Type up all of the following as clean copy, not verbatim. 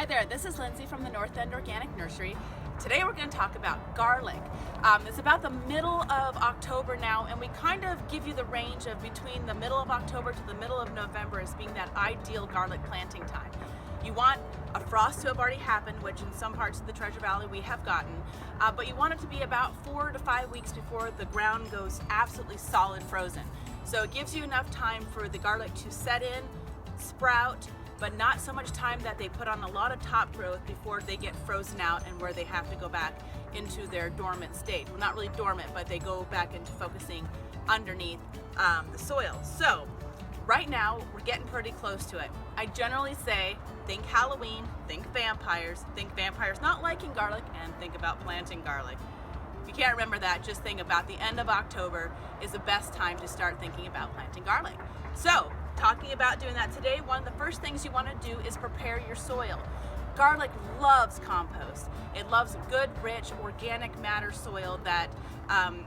there, this is Lindsay from the North End Organic Nursery. Today we're going to talk about garlic. It's about the middle of October now, and we kind of give you the range of between the middle of October to the middle of November as being that ideal garlic planting time. You want a frost to have already happened, which in some parts of the Treasure Valley we have gotten, but you want it to be about 4 to 5 weeks before the ground goes absolutely solid frozen. So it gives you enough time for the garlic to set in, sprout, but not so much time that they put on a lot of top growth before they get frozen out and where they have to go back into their dormant state. Well, not really dormant, but they go back into focusing underneath the soil. So right now we're getting pretty close to it. I generally say think Halloween, think vampires not liking garlic, and think about planting garlic. If you can't remember that, just think about the end of October is the best time to start thinking about planting garlic. So talking about doing that today, one of the first things you want to do is prepare your soil. Garlic loves compost. It loves good, rich, organic matter soil that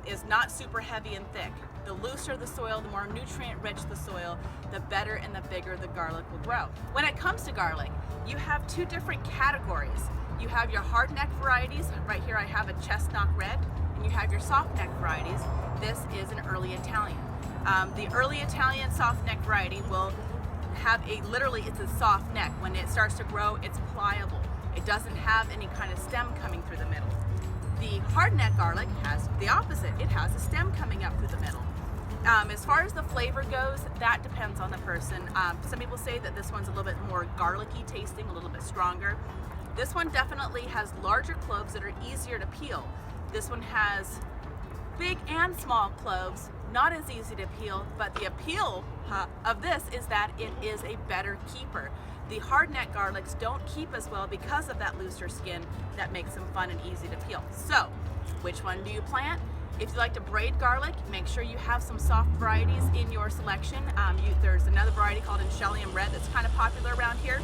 is not super heavy and thick. The looser the soil, the more nutrient rich the soil, the better and the bigger the garlic will grow. When it comes to garlic, you have two different categories. You have your hardneck varieties. Right here I have a chestnut red, and you have your softneck varieties. This is an early Italian. The early Italian softneck variety will have literally it's a soft neck. When it starts to grow, it's pliable. It doesn't have any kind of stem coming through the middle. The hardneck garlic has the opposite. It has a stem coming up through the middle. As far as the flavor goes, that depends on the person. Some people say that this one's a little bit more garlicky tasting, a little bit stronger. This one definitely has larger cloves that are easier to peel. This one has big and small cloves, not as easy to peel, but the appeal of this is that it is a better keeper. The hardneck garlics don't keep as well because of that looser skin that makes them fun and easy to peel. So, which one do you plant? If you like to braid garlic, make sure you have some soft varieties in your selection. There's another variety called Enchelium Red that's kind of popular around here.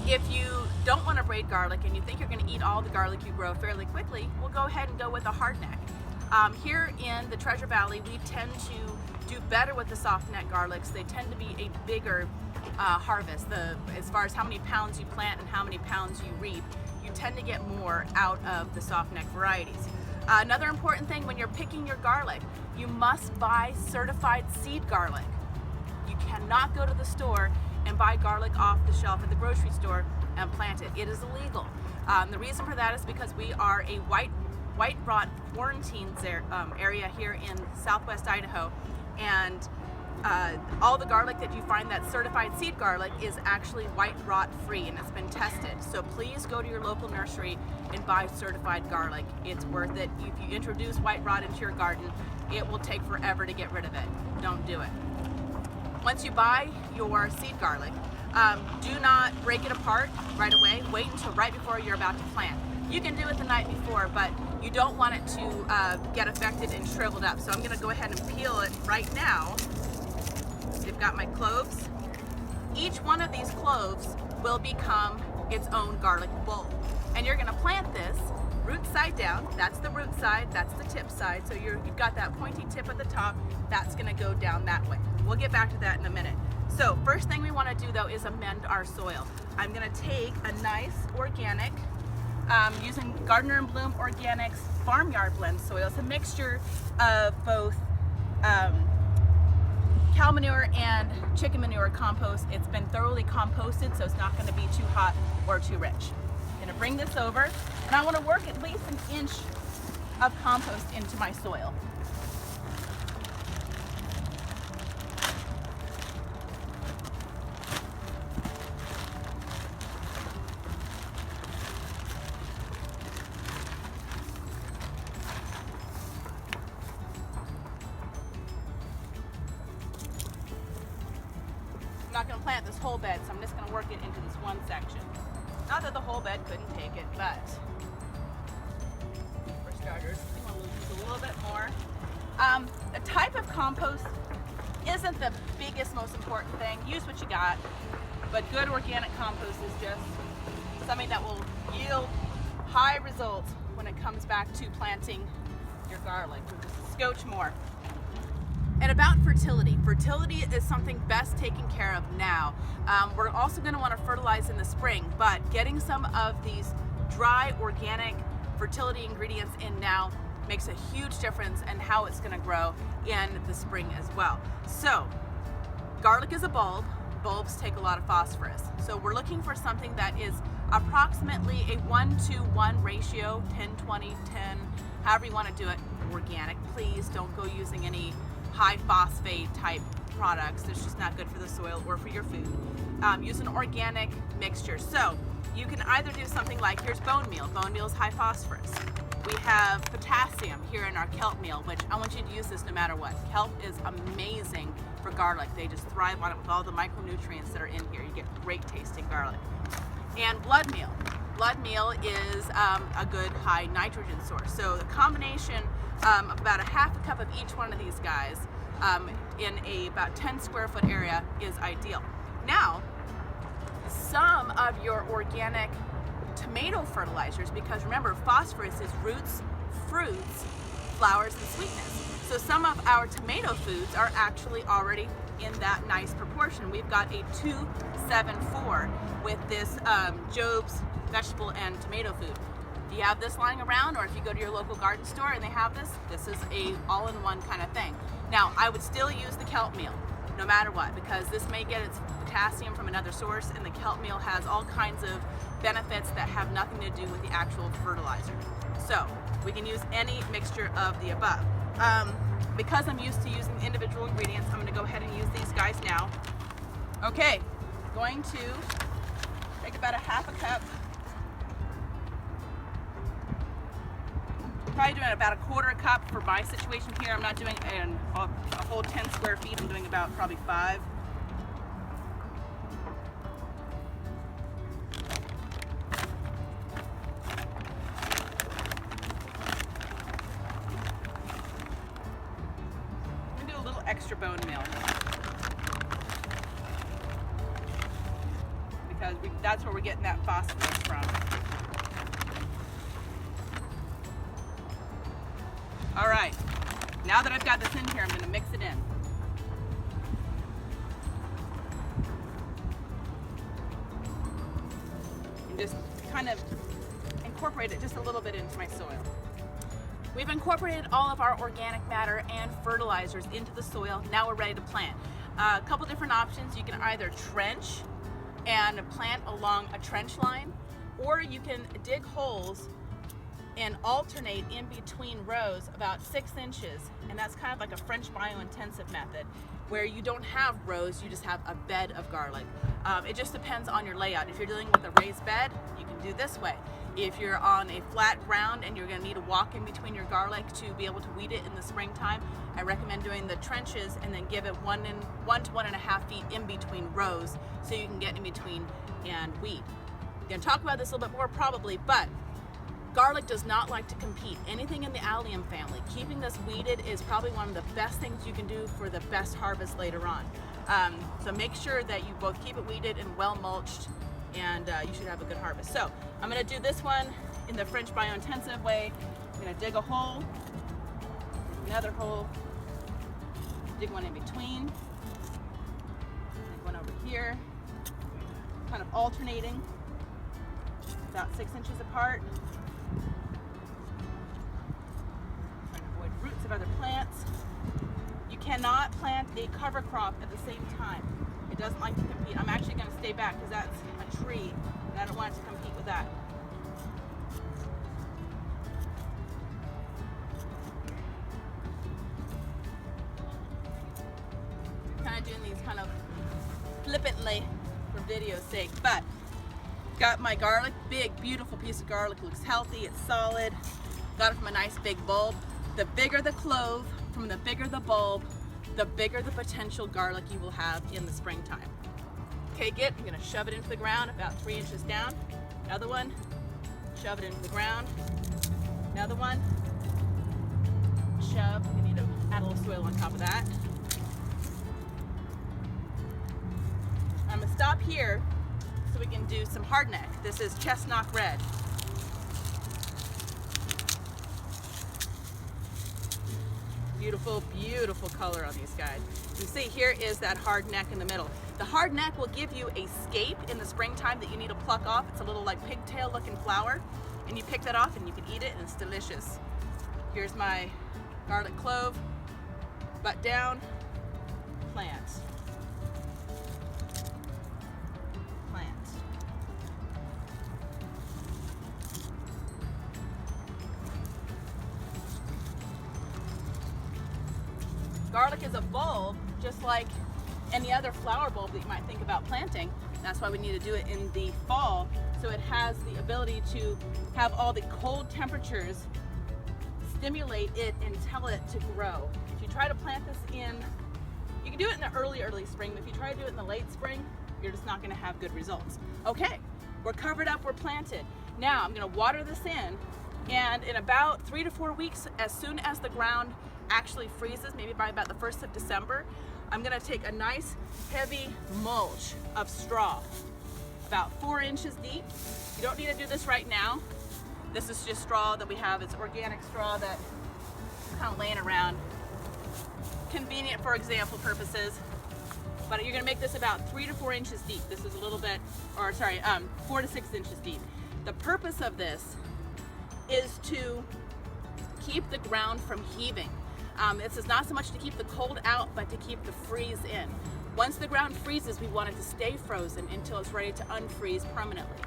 If you don't want to braid garlic and you think you're going to eat all the garlic you grow fairly quickly, we'll go ahead and go with a hardneck. Here in the Treasure Valley, we tend to do better with the softneck garlics. They tend to be a bigger harvest. As far as how many pounds you plant and how many pounds you reap, you tend to get more out of the softneck varieties. Another important thing when you're picking your garlic, you must buy certified seed garlic. You cannot go to the store and buy garlic off the shelf at the grocery store and plant it. It is illegal. The reason for that is because we are a white rot quarantine area here in southwest Idaho, and all the garlic that you find that's certified seed garlic is actually white rot free, and it's been tested. So please go to your local nursery and buy certified garlic. It's worth it. If you introduce white rot into your garden, it will take forever to get rid of it. Don't do it. Once you buy your seed garlic, do not break it apart right away. Wait until right before you're about to plant. You can do it the night before, but you don't want it to get affected and shriveled up. So I'm going to go ahead and peel it right now. They've got my cloves. Each one of these cloves will become its own garlic bulb. And you're going to plant this root side down. That's the root side, that's the tip side. So you've got that pointy tip at the top. That's going to go down that way. We'll get back to that in a minute. So first thing we want to do though is amend our soil. I'm going to take a nice organic, using Gardener and Bloom Organics Farmyard Blend soil. It's a mixture of both cow manure and chicken manure compost. It's been thoroughly composted, so it's not going to be too hot or too rich. I'm going to bring this over, and I want to work at least an inch of compost into my soil. I'm not going to plant this whole bed, so I'm just going to work it into this one section. Not that the whole bed couldn't take it, but for starters, I'm going to use a little bit more. The type of compost isn't the biggest, most important thing. Use what you got, but good organic compost is just something that will yield high results when it comes back to planting your garlic. Just a scotch more. And about fertility. Fertility is something best taken care of now. We're also going to want to fertilize in the spring, but getting some of these dry organic fertility ingredients in now makes a huge difference in how it's going to grow in the spring as well. So garlic is a bulb. Bulbs take a lot of phosphorus. So we're looking for something that is approximately a 1-to-1 ratio, 10-20-10, however you want to do it. Organic. Please don't go using any high phosphate type products. It's just not good for the soil or for your food. Use an organic mixture. So you can either do something like, here's bone meal. Bone meal is high phosphorus. We have potassium here in our kelp meal, which I want you to use this no matter what. Kelp is amazing for garlic. They just thrive on it with all the micronutrients that are in here. You get great tasting garlic. And blood meal. Blood meal is a good high nitrogen source. So the combination of about a half a cup of each one of these guys in a about 10 square foot area is ideal. Now, some of your organic tomato fertilizers, because remember, phosphorus is roots, fruits, flowers, and sweetness. So some of our tomato foods are actually already in that nice proportion. We've got a 2-7-4 with this Job's vegetable and tomato food. If you have this lying around, or if you go to your local garden store and they have this, this is a all-in-one kind of thing. Now, I would still use the kelp meal, no matter what, because this may get its potassium from another source, and the kelp meal has all kinds of benefits that have nothing to do with the actual fertilizer. So we can use any mixture of the above. Because I'm used to using individual ingredients, I'm going to go ahead and use these guys now. Okay, going to take about a half a cup. Probably doing about a quarter cup for my situation here. I'm not doing a whole 10 square feet. I'm doing about probably 5. I'm gonna do a little extra bone meal because that's where we're getting that phosphorus from. All right, now that I've got this in here, I'm gonna mix it in. And just kind of incorporate it just a little bit into my soil. We've incorporated all of our organic matter and fertilizers into the soil. Now we're ready to plant. A couple different options. You can either trench and plant along a trench line, or you can dig holes and alternate in between rows about 6 inches, and that's kind of like a French biointensive method where you don't have rows, you just have a bed of garlic. It just depends on your layout. If you're dealing with a raised bed, you can do this way. If you're on a flat ground and you're going to need a walk in between your garlic to be able to weed it in the springtime, I recommend doing the trenches and then give it 1 to 1.5 feet in between rows so you can get in between and weed. We're going to talk about this a little bit more probably, but garlic does not like to compete. Anything in the allium family, keeping this weeded is probably one of the best things you can do for the best harvest later on. So make sure that you both keep it weeded and well mulched, and you should have a good harvest. So I'm going to do this one in the French biointensive way. I'm going to dig a hole, another hole, dig one in between, dig one over here, kind of alternating about 6 inches apart. Roots of other plants. You cannot plant a cover crop at the same time. It doesn't like to compete. I'm actually going to stay back because that's a tree and I don't want it to compete with that. Kind of doing these kind of flippantly for video's sake, but got my garlic, big beautiful piece of garlic, looks healthy, it's solid. Got it from a nice big bulb. The bigger the clove, from the bigger the bulb, the bigger the potential garlic you will have in the springtime. Take it, I'm gonna shove it into the ground about 3 inches down. Another one, shove it into the ground. Another one, shove. We need to add a little soil on top of that. I'm gonna stop here so we can do some hardneck. This is chestnut red. Beautiful, beautiful color on these guys. You see here is that hard neck in the middle. The hard neck will give you a scape in the springtime that you need to pluck off. It's a little like pigtail looking flower, and you pick that off and you can eat it and it's delicious. Here's my garlic clove, butt down, plant. Garlic is a bulb, just like any other flower bulb that you might think about planting. That's why we need to do it in the fall, so it has the ability to have all the cold temperatures stimulate it and tell it to grow. If you try to plant this in, you can do it in the early spring, but if you try to do it in the late spring, you're just not going to have good results. Okay, we're covered up, we're planted. Now I'm going to water this in, and in about 3 to 4 weeks, as soon as the ground actually freezes, maybe by about the 1st of December, I'm going to take a nice heavy mulch of straw, about 4 inches deep. You don't need to do this right now. This is just straw that we have. It's organic straw that kind of laying around. Convenient for example purposes, but you're going to make this about 3 to 4 inches deep. This is a little bit, or sorry, 4 to 6 inches deep. The purpose of this is to keep the ground from heaving. This is not so much to keep the cold out, but to keep the freeze in. Once the ground freezes, we want it to stay frozen until it's ready to unfreeze permanently.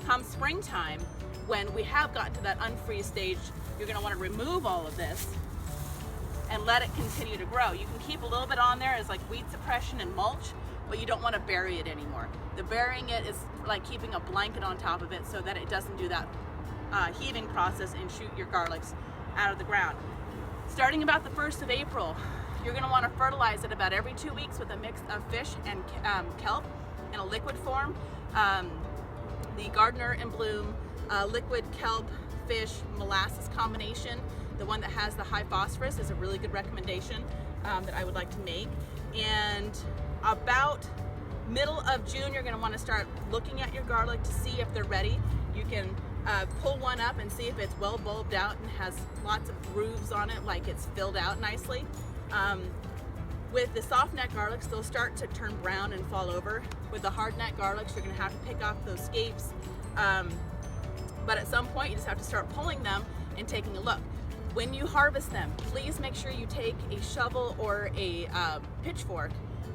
Come springtime, when we have gotten to that unfreeze stage, you're going to want to remove all of this and let it continue to grow. You can keep a little bit on there as like weed suppression and mulch, but you don't want to bury it anymore. The burying it is like keeping a blanket on top of it so that it doesn't do that heaving process and shoot your garlics out of the ground. Starting about the 1st of April, you're going to want to fertilize it about every 2 weeks with a mix of fish and kelp in a liquid form. The Gardener in Bloom liquid kelp fish molasses combination, the one that has the high phosphorus, is a really good recommendation that I would like to make. And about middle of June, you're going to want to start looking at your garlic to see if they're ready. You can pull one up and see if it's well bulbed out and has lots of grooves on it, like it's filled out nicely. With the soft neck garlics, they'll start to turn brown and fall over. With the hard neck garlics, you're going to have to pick off those scapes. But at some point, you just have to start pulling them and taking a look. When you harvest them, please make sure you take a shovel or a pitchfork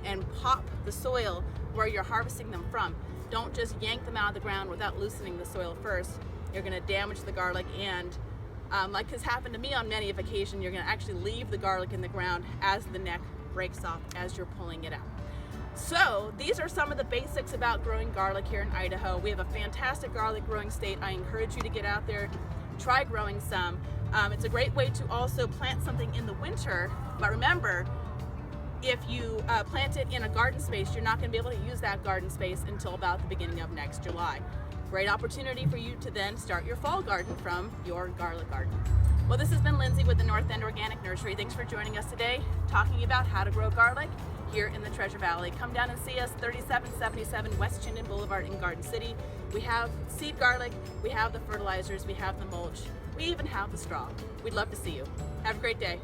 and pop the soil where you're harvesting them from. Don't just yank them out of the ground without loosening the soil first. You're going to damage the garlic, and like has happened to me on many of occasions, you're going to actually leave the garlic in the ground as the neck breaks off as you're pulling it out. So these are some of the basics about growing garlic here in Idaho. We have a fantastic garlic growing state. I encourage you to get out there, try growing some. It's a great way to also plant something in the winter, but remember, if you plant it in a garden space, you're not going to be able to use that garden space until about the beginning of next July. Great opportunity for you to then start your fall garden from your garlic garden. Well, this has been Lindsay with the North End Organic Nursery. Thanks for joining us today, talking about how to grow garlic here in the Treasure Valley. Come down and see us, 3777 West Chinden Boulevard in Garden City. We have seed garlic, we have the fertilizers, we have the mulch, we even have the straw. We'd love to see you. Have a great day.